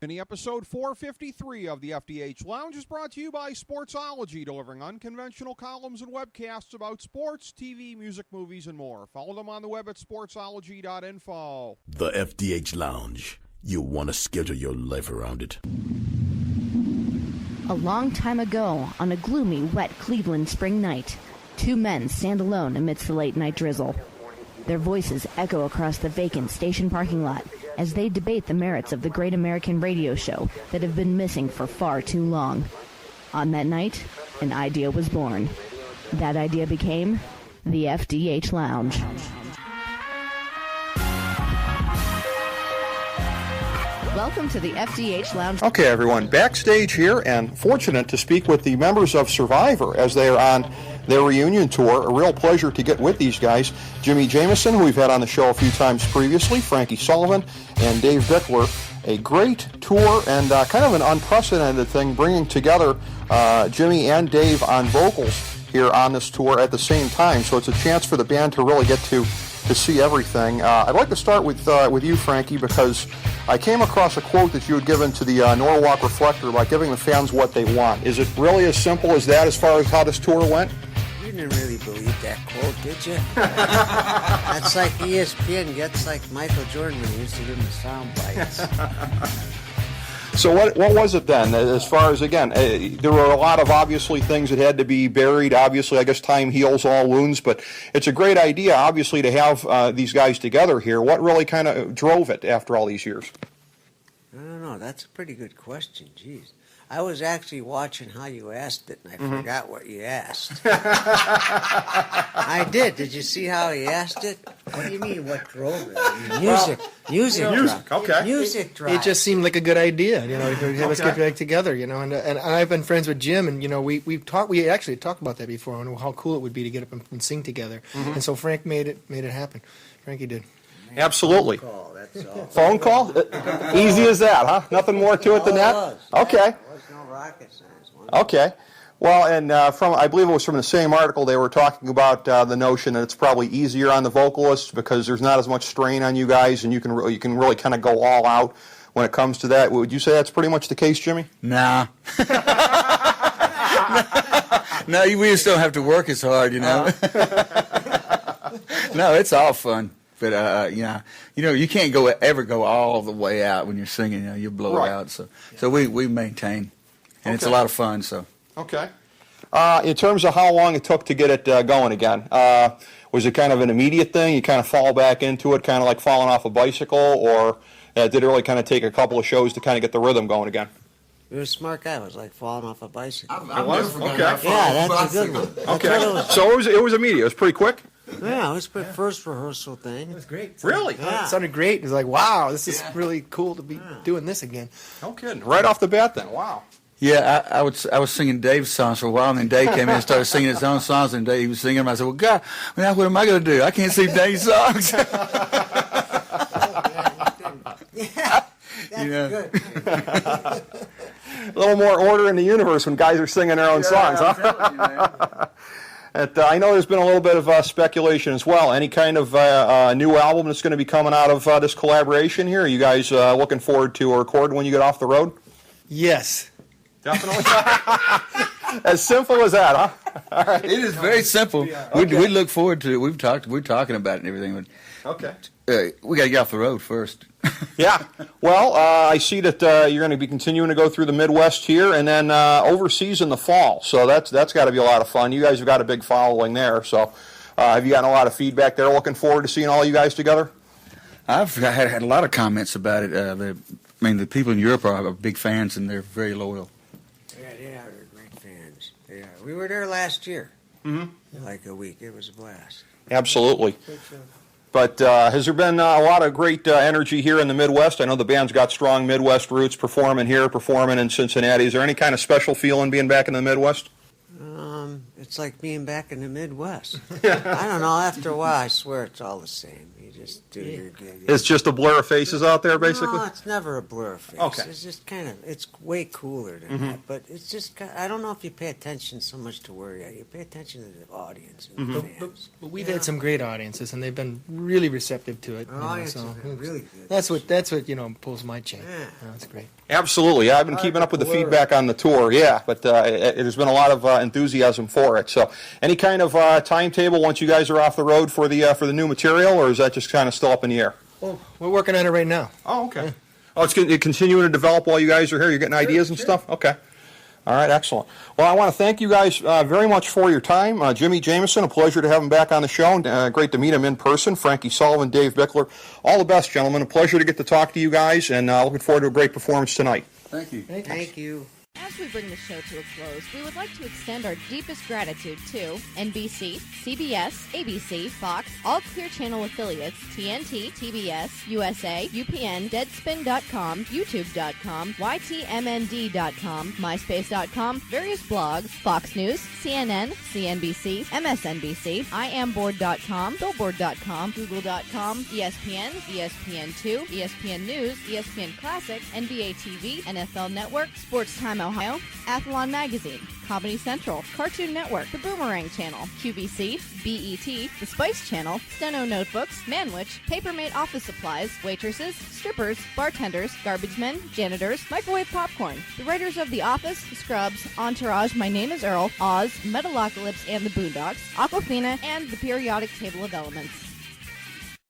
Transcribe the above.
Mini episode 453 of the FDH Lounge is brought to you by Sportsology, delivering unconventional columns and webcasts about sports, TV, music, movies, and more. Follow them on the web at sportsology.info. The FDH Lounge. You'll want to schedule your life around it. A long time ago, on a gloomy, wet Cleveland spring night, two men stand alone amidst the late-night drizzle. Their voices echo across the vacant station parking lot as they debate the merits of the great American radio show that have been missing for far too long. On that night, an idea was born. That idea became the FDH Lounge. Welcome to the FDH Lounge. Okay, everyone, backstage here, and fortunate to speak with the members of Survivor as they are on their reunion tour. A real pleasure to get with these guys. Jimi Jamison, who we've had on the show a few times previously, Frankie Sullivan, and Dave Bickler. A great tour and kind of an unprecedented thing, bringing together Jimmy and Dave on vocals here on this tour at the same time. So it's a chance for the band to really get to see everything. I'd like to start with you, Frankie, because I came across a quote that you had given to the Norwalk Reflector about giving the fans what they want. Is it really as simple as that as far as how this tour went? You didn't really believe that quote, did you? That's like ESPN gets like Michael Jordan when he used to give him the sound bites. So what was it then, as far as, again, there were a lot of, obviously, things that had to be buried. Obviously, I guess time heals all wounds, but it's a great idea, obviously, to have these guys together here. What really kind of drove it after all these years? I don't know. That's a pretty good question. Jeez. I was actually watching how you asked it, and I forgot what you asked. I did. Did you see how he asked it? What do you mean, what drove it? Music. Okay. Music drive. It just seemed like a good idea, let's get back together, and I've been friends with Jim, and, we actually talked about that before, and how cool it would be to get up and sing together. And so Frank made it happen. Frankie did. Absolutely. Phone call, that's all. Phone call? Easy as that, huh? Nothing more to it than that? Okay. There was no rocket science. Okay. Well, and I believe it was from the same article, they were talking about the notion that it's probably easier on the vocalists because there's not as much strain on you guys, and you can really kind of go all out when it comes to that. Would you say that's pretty much the case, Jimmy? Nah. No, we just don't have to work as hard, No, it's all fun. But you can't ever go all the way out when you're singing. You'll blow it out. So we maintain, and it's a lot of fun. So okay. In terms of how long it took to get it going again, was it kind of an immediate thing? You kind of fall back into it, kind of like falling off a bicycle, or did it really kind of take a couple of shows to kind of get the rhythm going again? You're a smart guy. It was like falling off a bicycle. It was? Okay. Yeah, that's a good one. Okay. So it was immediate. It was pretty quick? Yeah, it was the first rehearsal thing. It was great. Really? Yeah. It sounded great. It was like, wow, this is really cool to be doing this again. No kidding. Right off the bat then. Wow. yeah, I was singing Dave's songs for a while, and then Dave came in and started singing his own songs, and Dave was singing them. I said, well, God, now what am I going to do? I can't sing Dave's songs. Good. A little more order in the universe when guys are singing their own songs, huh? I know there's been a little bit of speculation as well. Any kind of new album that's going to be coming out of this collaboration here? Are you guys looking forward to a record when you get off the road? Yes. Definitely. As simple as that, huh? All right. It is very simple. We look forward to it. We're talking about it and everything. Okay. We got to get off the road first. Yeah. Well, I see that you're going to be continuing to go through the Midwest here and then overseas in the fall. So that's got to be a lot of fun. You guys have got a big following there. So have you gotten a lot of feedback there? Looking forward to seeing all you guys together? I've had a lot of comments about it. The people in Europe are big fans, and they're very loyal. Yeah, they are. They're great fans. They are. We were there last year. Mm-hmm. Like a week. It was a blast. Absolutely. But has there been a lot of great energy here in the Midwest? I know the band's got strong Midwest roots, performing here, performing in Cincinnati. Is there any kind of special feeling being back in the Midwest? It's like being back in the Midwest. I don't know. After a while, I swear it's all the same. You just do your gig. It's just a blur of faces out there, basically? No, it's never a blur of face. Okay. It's just kind of, it's way cooler than that. But it's just, I don't know if you pay attention so much to where you pay attention to the audience and the fans. But we've had some great audiences, and they've been really receptive to it. The audiences have been really good. That's what pulls my chain. Yeah. That's great. Absolutely. I've been keeping up with the feedback on the tour, but there's been a lot of enthusiasm for it. So any kind of timetable once you guys are off the road for the new material, or is that just kind of still up in the air? Well, we're working on it right now. Oh, okay. Yeah. Oh, it's continuing to develop while you guys are here? You're getting ideas and stuff? Okay. All right, excellent. Well, I want to thank you guys very much for your time. Jimi Jamison, a pleasure to have him back on the show. Great to meet him in person. Frankie Sullivan, Dave Bickler. All the best, gentlemen. A pleasure to get to talk to you guys, and looking forward to a great performance tonight. Thank you. Thank you. As we bring the show to a close, we would like to extend our deepest gratitude to NBC, CBS, ABC, Fox, all Clear Channel affiliates, TNT, TBS, USA, UPN, Deadspin.com, YouTube.com, YTMND.com, MySpace.com, various blogs, Fox News, CNN, CNBC, MSNBC, IamBoard.com, Billboard.com, Google.com, ESPN, ESPN2, ESPN News, ESPN Classic, NBA TV, NFL Network, Sports Time Ohio, Athlon Magazine, Comedy Central, Cartoon Network, The Boomerang Channel, QVC, BET, The Spice Channel, Steno Notebooks, Manwich, Papermate Office Supplies, waitresses, strippers, bartenders, garbage men, janitors, microwave popcorn, the writers of The Office, Scrubs, Entourage, My Name is Earl, Oz, Metalocalypse and the Boondocks, Aquafina, and the periodic table of elements.